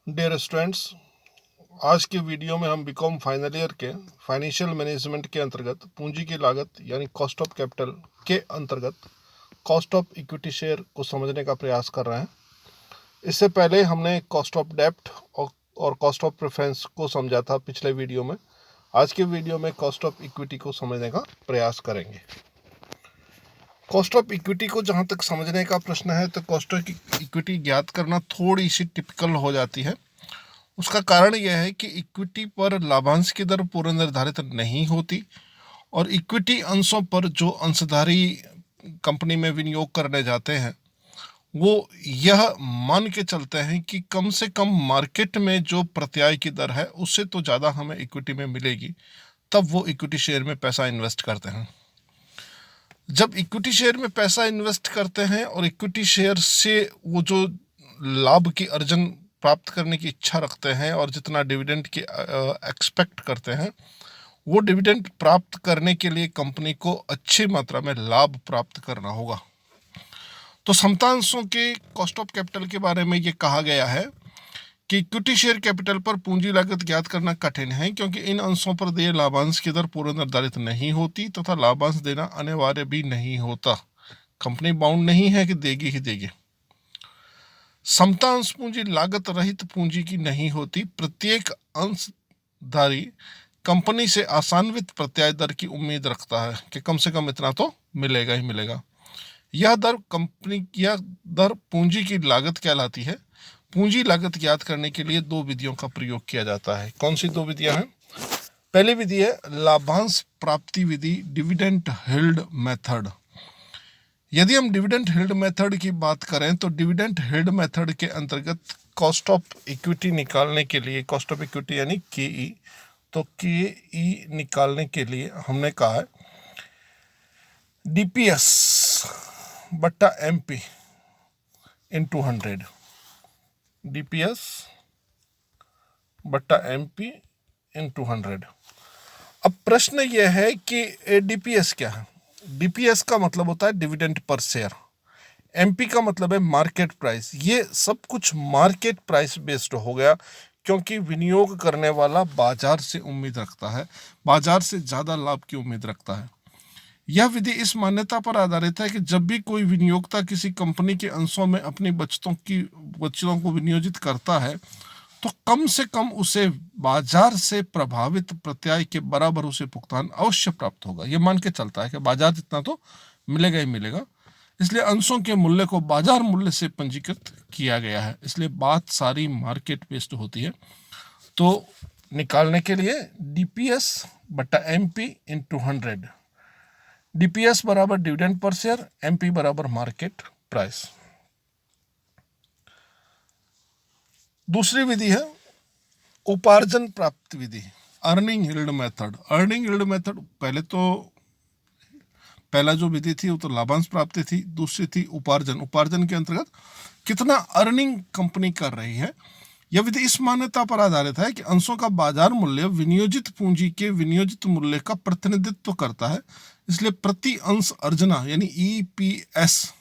Dear students, आज के video में हम बीकॉम फाइनल ईयर के फाइनेंशियल मैनेजमेंट के अंतर्गत पूंजी की लागत यानी कॉस्ट ऑफ कैपिटल के अंतर्गत कॉस्ट ऑफ इक्विटी शेयर को समझने का प्रयास कर रहे हैं। इससे पहले हमने कॉस्ट ऑफ डेब्ट और कॉस्ट ऑफ प्रेफरेंस को समझा था पिछले वीडियो में। आज के वीडियो में कॉस्ट ऑफ इक्विटी को समझने का प्रयास करेंगे। कॉस्ट ऑफ इक्विटी को जहाँ तक समझने का प्रश्न है तो कॉस्ट ऑफ इक्विटी ज्ञात करना थोड़ी सी टिपिकल हो जाती है। उसका कारण यह है कि इक्विटी पर लाभांश की दर पूर्व निर्धारित नहीं होती और इक्विटी अंशों पर जो अंशधारी कंपनी में विनियोग करने जाते हैं वो यह मान के चलते हैं कि कम से कम मार्केट में जो प्रत्याय की दर है उससे तो ज़्यादा हमें इक्विटी में मिलेगी, तब वो इक्विटी शेयर में पैसा इन्वेस्ट करते हैं। जब इक्विटी शेयर में पैसा इन्वेस्ट करते हैं और इक्विटी शेयर से वो जो लाभ की अर्जन प्राप्त करने की इच्छा रखते हैं और जितना डिविडेंड की एक्सपेक्ट करते हैं, वो डिविडेंड प्राप्त करने के लिए कंपनी को अच्छी मात्रा में लाभ प्राप्त करना होगा। तो समतांशों के कॉस्ट ऑफ कैपिटल के बारे में ये कहा गया है कि इक्विटी शेयर कैपिटल पर पूंजी लागत ज्ञात करना कठिन है क्योंकि इन अंशों पर दिए लाभांश की दर पूर्व निर्धारित नहीं होती तथा लाभांश देना अनिवार्य भी नहीं होता। कंपनी बाउंड नहीं है कि देगी ही देगी। समतांश पूंजी लागत रहित पूंजी की नहीं होती। प्रत्येक अंशधारी कंपनी से आसान्वित प्रत्याय दर की उम्मीद रखता है कि कम से कम इतना तो मिलेगा ही मिलेगा। यह दर पूंजी की लागत कहलाती है। पूंजी लागत ज्ञात करने के लिए दो विधियों का प्रयोग किया जाता है। कौन सी दो विधियां हैं? पहली विधि है लाभांश प्राप्ति विधि, डिविडेंड यील्ड मेथड। यदि हम डिविडेंड यील्ड मेथड की बात करें तो डिविडेंड यील्ड मेथड के अंतर्गत कॉस्ट ऑफ इक्विटी निकालने के लिए, कॉस्ट ऑफ इक्विटी यानी केई, तो केई निकालने के लिए हमने कहा है डीपीएस बट्टा एमपी इंटू 100, डीपीएस बट्टा एमपी इंटू 100। अब प्रश्न यह है कि डीपीएस क्या है? डीपीएस का मतलब होता है डिविडेंड पर शेयर, एमपी का मतलब है मार्केट प्राइस। ये सब कुछ मार्केट प्राइस बेस्ड हो गया क्योंकि विनियोग करने वाला बाजार से उम्मीद रखता है, बाजार से ज़्यादा लाभ की उम्मीद रखता है। यह विधि इस मान्यता पर आधारित है कि जब भी कोई विनियोगता किसी कंपनी के अंशों में अपनी बचतों को विनियोजित करता है तो कम से कम उसे बाजार से प्रभावित प्रत्याय के बराबर उसे भुगतान अवश्य प्राप्त होगा। ये मान के चलता है कि बाजार जितना तो मिलेगा ही मिलेगा, इसलिए अंशों के मूल्य को बाजार मूल्य से पंजीकृत किया गया है। इसलिए बात सारी मार्केट बेस्ड होती है। तो निकालने के लिए डीपीएस बट्टा एमपी इंटू 100, डीपीएस बराबर डिविडेंड पर शेयर, एमपी बराबर मार्केट प्राइस। दूसरी विधि है उपार्जन प्राप्ति विधि, earning yield method. Earning yield method पहला जो विधि थी वो तो लाभांश प्राप्ति थी, दूसरी थी उपार्जन। उपार्जन के अंतर्गत कितना अर्निंग कंपनी कर रही है। यह विधि इस मान्यता पर आधारित है कि अंशों का बाजार मूल्य विनियोजित पूंजी के विनियोजित मूल्य का प्रतिनिधित्व करता है। इसलिए प्रति अंश अर्जना यानी ईपीएस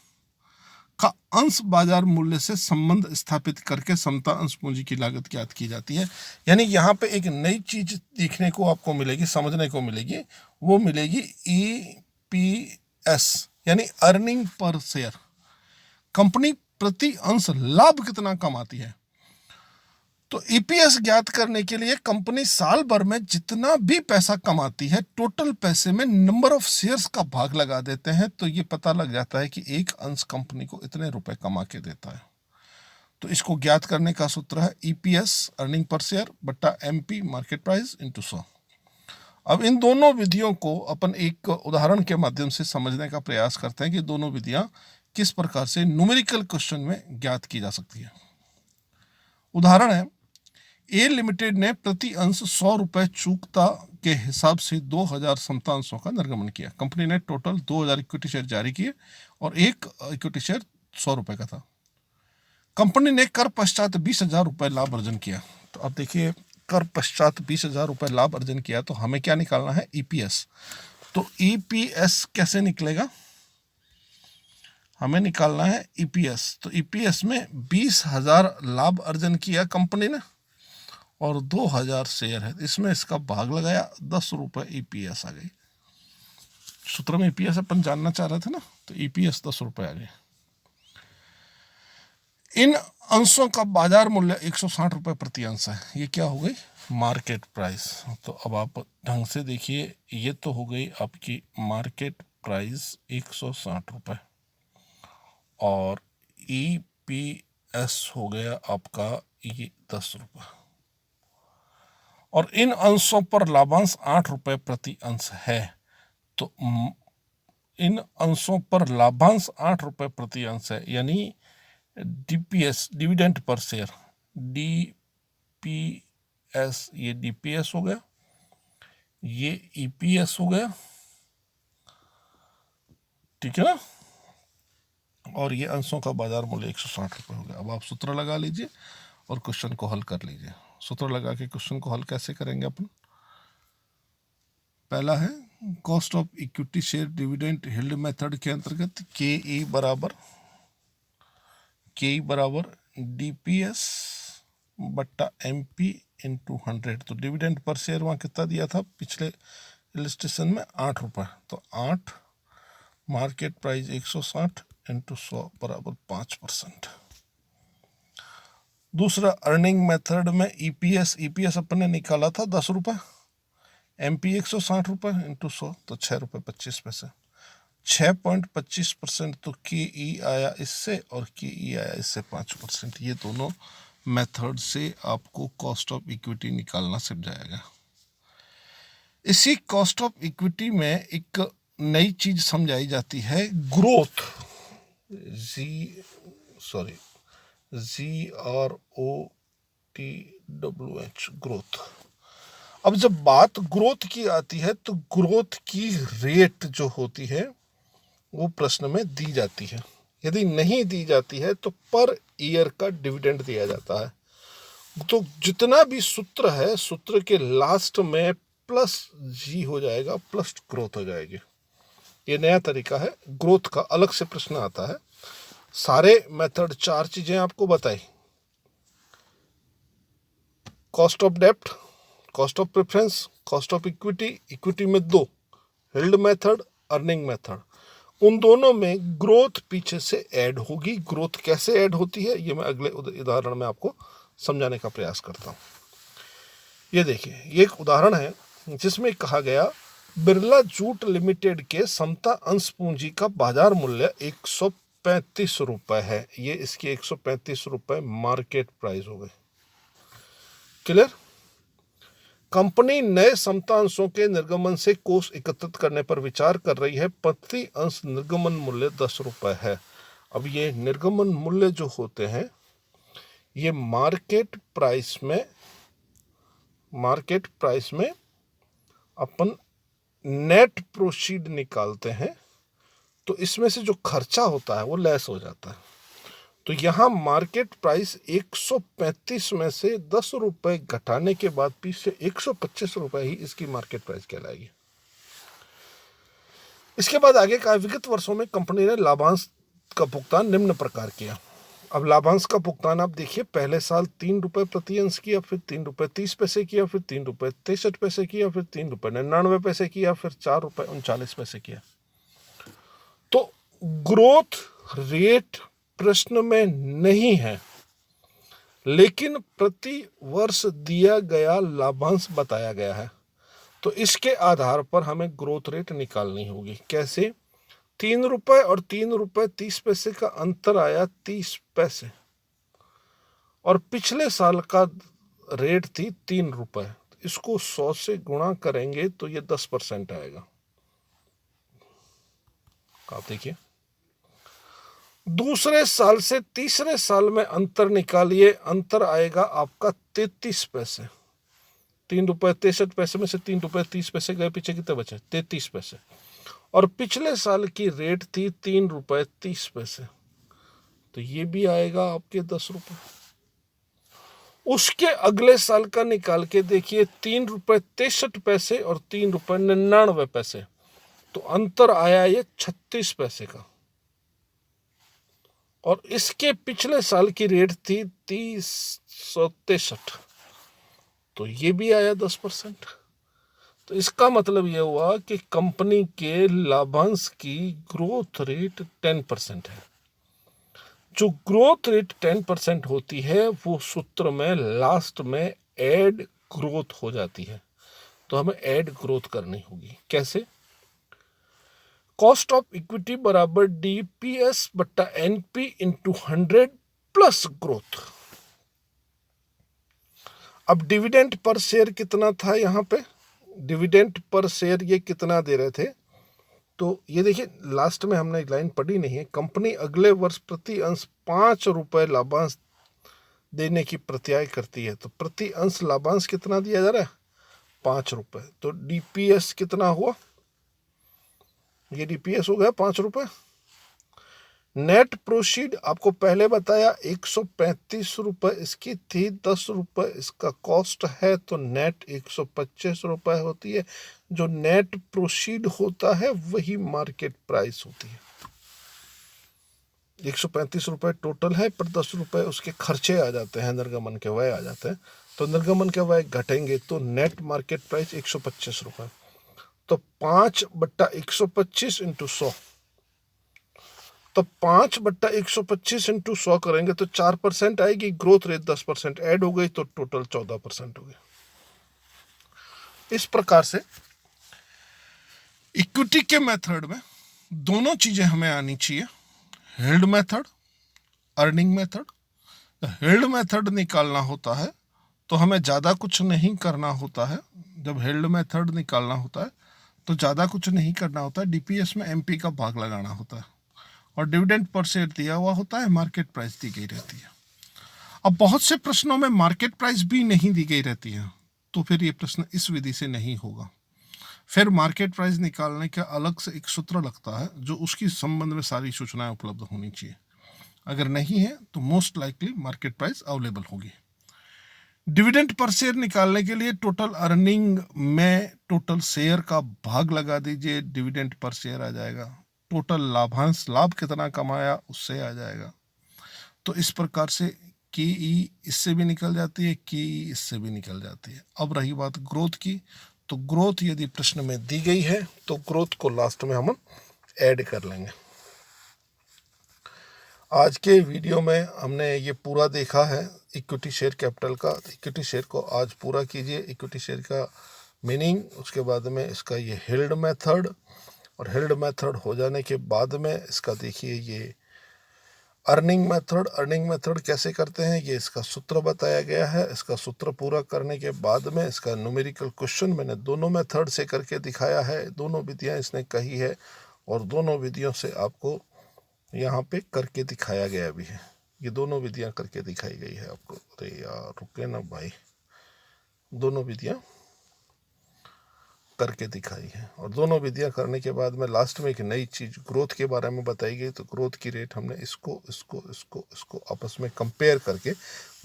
का अंश बाजार मूल्य से संबंध स्थापित करके समता अंश पूंजी की लागत ज्ञात की जाती है। यानी यहाँ पे एक नई चीज देखने को आपको मिलेगी, समझने को मिलेगी, वो मिलेगी ईपीएस यानी अर्निंग पर शेयर। कंपनी प्रति अंश लाभ कितना कमाती है। तो ईपीएस ज्ञात करने के लिए कंपनी साल भर में जितना भी पैसा कमाती है टोटल पैसे में नंबर ऑफ शेयर्स का भाग लगा देते हैं तो ये पता लग जाता है कि एक अंश कंपनी को इतने रुपए कमा के देता है। तो इसको ज्ञात करने का सूत्र है ईपीएस अर्निंग पर शेयर बट्टा एमपी मार्केट प्राइस इंटू 100। अब इन दोनों विधियों को अपन एक उदाहरण के माध्यम से समझने का प्रयास करते हैं कि दोनों विधियां किस प्रकार से न्यूमेरिकल क्वेश्चन में ज्ञात की जा सकती है। उदाहरण है, ए लिमिटेड ने प्रति अंश 100 रुपए चूकता के हिसाब से 2000 समतांशों का निर्गमन किया। कंपनी ने टोटल 2000 इक्विटी शेयर जारी किए और एक इक्विटी शेयर 100 रुपए का था। कंपनी ने कर पश्चात 20,000 रुपए लाभ अर्जन किया। तो अब देखिए, कर पश्चात 20,000 रुपए लाभ अर्जन किया तो हमें क्या निकालना है? ईपीएस। तो ईपीएस कैसे निकलेगा? हमें निकालना है ईपीएस। तो ईपीएस में 20,000 लाभ अर्जन किया कंपनी ने और 2,000 शेयर है, इसमें इसका भाग लगाया, 10 रुपये ईपीएस आ गई। सूत्र में ईपीएस अपन जानना चाह रहे थे ना, तो ईपीएस 10 रुपये आ गए। इन अंशों का बाजार मूल्य 160 रुपये प्रति अंश है, ये क्या हो गई, मार्केट प्राइस। तो अब आप ढंग से देखिए, ये तो हो गई आपकी मार्केट प्राइस 160 रुपये और ईपीएस हो गया आपका ये 10 रुपये, और इन अंशों पर लाभांश 8 रुपये प्रति अंश है। तो इन अंशों पर लाभांश 8 रुपये प्रति अंश है, यानी DPS, dividend per share, DPS, ये डीपीएस हो गया, ये ईपीएस हो गया, ठीक है ना, और ये अंशों का बाजार मूल्य 160 रुपये हो गया। अब आप सूत्र लगा लीजिए और क्वेश्चन को हल कर लीजिए। सूत्र लगा के क्वेश्चन को हल कैसे करेंगे अपन, पहला है cost of equity share dividend yield method के अंतर्गत के बराबर डीपीएस बट्टा एमपी इंटू 100। तो डिविडेंड पर शेयर वहाँ कितना दिया था पिछले इलस्ट्रेशन में, 8 रुपये, तो 8 मार्केट प्राइस 160 इंटू 100 बराबर 5%। दूसरा अर्निंग मेथड में ईपीएस अपन ने निकाला था 10 रुपये, एमपी 160 रुपये इंटू 100 तो 6 रुपये 25 पैसे, 6.25%। तो के आया इससे और के आया इससे 5%। ये दोनों मेथड से आपको कॉस्ट ऑफ इक्विटी निकालना सीख जाएगा। इसी कॉस्ट ऑफ इक्विटी में एक नई चीज समझाई जाती है, ग्रोथ, GROTH, ग्रोथ। अब जब बात ग्रोथ की आती है तो ग्रोथ की रेट जो होती है वो प्रश्न में दी जाती है। यदि नहीं दी जाती है तो पर ईयर का डिविडेंड दिया जाता है। तो जितना भी सूत्र है, सूत्र के लास्ट में प्लस जी हो जाएगा, प्लस ग्रोथ हो जाएगी। ये नया तरीका है ग्रोथ का, अलग से प्रश्न आता है। सारे मेथड 4 चीजें आपको बताई, कॉस्ट ऑफ डेप्ट, cost of preference, cost of equity, equity में 2, यील्ड मेथड, अर्निंग मेथड। उन दोनों में ग्रोथ पीछे से ऐड होगी। ग्रोथ कैसे ऐड होती है ये मैं अगले उदाहरण में आपको समझाने का प्रयास करता हूं। ये देखिए, ये एक उदाहरण है जिसमें कहा गया बिरला जूट लिमिटेड के समता अंश पूंजी का बाजार मूल्य 135 रुपए है। ये इसकी 135 रुपए मार्केट प्राइस हो गई। क्लियर? कंपनी नए समता अंशों के निर्गमन से कोष एकत्रित करने पर विचार कर रही है। प्रति अंश निर्गमन मूल्य 10 रुपए है। अब ये निर्गमन मूल्य जो होते हैं ये मार्केट प्राइस में अपन नेट प्रोसीड निकालते हैं, तो इसमें से जो खर्चा होता है वो लेस हो जाता है। तो यहाँ मार्केट प्राइस 135 में से 10 रुपए घटाने के बाद पीछे 125 रुपए ही इसकी मार्केट प्राइस कहलाएगी। इसके बाद आगे का विगत वर्षों में कंपनी ने लाभांश का भुगतान निम्न प्रकार किया। अब लाभांश का भुगतान आप देखिए, पहले साल 3 रुपए प्रति अंश किया, फिर 3 रुपए 30 पैसे किया, फिर 3 रुपए 63 पैसे किया, फिर 3 रुपए 99 पैसे किया, फिर 4 रुपए 39 पैसे किया। तो ग्रोथ रेट प्रश्न में नहीं है, लेकिन प्रति वर्ष दिया गया लाभांश बताया गया है। तो इसके आधार पर हमें ग्रोथ रेट निकालनी होगी। कैसे? 3 रुपए और 3 रुपए 30 पैसे का अंतर आया 30 पैसे, और पिछले साल का रेट थी 3 रुपए। इसको 100 से गुणा करेंगे तो ये 10% आएगा। आप देखिए, दूसरे साल से तीसरे साल में अंतर निकालिए, अंतर आएगा आपका 33 पैसे। 3 रुपए 63 पैसे में से 3 रुपए 30 पैसे गए, पीछे कितने बचे? 33 पैसे। और पिछले साल की रेट थी 3 रुपए 30 पैसे, तो ये भी आएगा आपके 10 रुपए। उसके अगले साल का निकाल के देखिए, 3 रुपए 63 पैसे और 3 रुपए 99 पैसे, तो अंतर आया ये 36 पैसे का। और इसके पिछले साल की रेट थी 3063, तो ये भी आया 10%। तो इसका मतलब ये हुआ कि कंपनी के लाभांश की ग्रोथ रेट 10% है। जो ग्रोथ रेट 10% होती है वो सूत्र में लास्ट में एड ग्रोथ हो जाती है। तो हमें एड ग्रोथ करनी होगी। कैसे? कॉस्ट ऑफ इक्विटी बराबर डीपीएस बट्टा एनपी इंटू 100 प्लस ग्रोथ। अब डिविडेंड पर शेयर कितना था यहाँ पे? डिविडेंड पर शेयर ये कितना दे रहे थे? तो ये देखिए, लास्ट में हमने एक लाइन पढ़ी नहीं है। कंपनी अगले वर्ष प्रति अंश 5 रुपए लाभांश देने की प्रत्याय करती है। तो प्रति अंश लाभांश कितना दिया जा रहा है? 5 रुपए। तो डीपीएस कितना हुआ? ये डीपीएस हो गया 5 रुपए। नेट प्रोसीड आपको पहले बताया 135 रुपए इसकी थी, 10 रुपए इसका कॉस्ट है, तो नेट 125 रुपए होती है। जो नेट प्रोसीड होता है वही मार्केट प्राइस होती है। 135 रुपए टोटल है, पर 10 रुपए उसके खर्चे आ जाते हैं, निर्गमन के व्यय आ जाते हैं। तो निर्गमन के व्यय घटेंगे तो नेट मार्केट प्राइस 125 रुपए। तो 5/125 इंटू 100, तो 5/125 इंटू 100 करेंगे तो 4% आएगी। ग्रोथ रेट 10% ऐड हो गई तो टोटल 14% हो गई। इस प्रकार से इक्विटी के मेथड में दोनों चीजें हमें आनी चाहिए, held method, earning method. Held method निकालना होता है तो हमें ज़्यादा कुछ नहीं करना होता है। जब हेल्ड मेथड निकालना होता है तो ज़्यादा कुछ नहीं करना होता है। डीपीएस में एमपी का भाग लगाना होता है और डिविडेंड पर शेयर दिया हुआ होता है, मार्केट प्राइस दी गई रहती है। अब बहुत से प्रश्नों में मार्केट प्राइस भी नहीं दी गई रहती है, तो फिर ये प्रश्न इस विधि से नहीं होगा। फिर मार्केट प्राइस निकालने का अलग से एक सूत्र लगता है जो उसकी संबंध में सारी सूचनाएं उपलब्ध होनी चाहिए। अगर नहीं है तो most likely market price available होगी। डिविडेंड पर शेयर निकालने के लिए टोटल अर्निंग में टोटल शेयर का भाग लगा दीजिए, डिविडेंड पर शेयर आ जाएगा। टोटल लाभांश, लाभ कितना कमाया उससे आ जाएगा। तो इस प्रकार से के ई इससे भी निकल जाती है, के ई इससे भी निकल जाती है। अब रही बात ग्रोथ की, तो ग्रोथ यदि प्रश्न में दी गई है तो ग्रोथ को लास्ट में हम ऐड कर लेंगे। आज के वीडियो में हमने ये पूरा देखा है इक्विटी शेयर कैपिटल का। इक्विटी शेयर को आज पूरा कीजिए, इक्विटी शेयर का मीनिंग, उसके बाद में इसका ये हेल्ड मेथड, और हेल्ड मेथड हो जाने के बाद में इसका देखिए ये अर्निंग मेथड। अर्निंग मेथड कैसे करते हैं ये इसका सूत्र बताया गया है। इसका सूत्र पूरा करने के बाद में इसका न्यूमेरिकल क्वेश्चन मैंने दोनों मेथड से करके दिखाया है। दोनों विधियां इसने कही है और दोनों विधियों से आपको यहाँ पे करके दिखाया गया भी है। ये दोनों विधियां करके दिखाई गई है आपको। अरे यार रुके ना भाई, दोनों विधियां करके दिखाई है। और दोनों विधियां करने के बाद में लास्ट में एक नई चीज ग्रोथ के बारे में बताई गई। तो ग्रोथ की रेट हमने इसको आपस में कंपेयर करके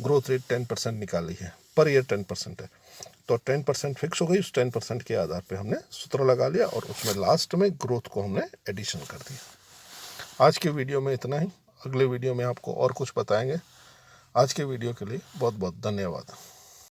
ग्रोथ रेट 10% निकाली है। पर ईयर 10% है, तो 10% फिक्स हो गई। उस 10% के आधार पे हमने सूत्र लगा लिया और उसमें लास्ट में ग्रोथ को हमने एडिशन कर दिया। आज के वीडियो में इतना ही। अगले वीडियो में आपको और कुछ बताएंगे। आज के वीडियो के लिए बहुत बहुत धन्यवाद।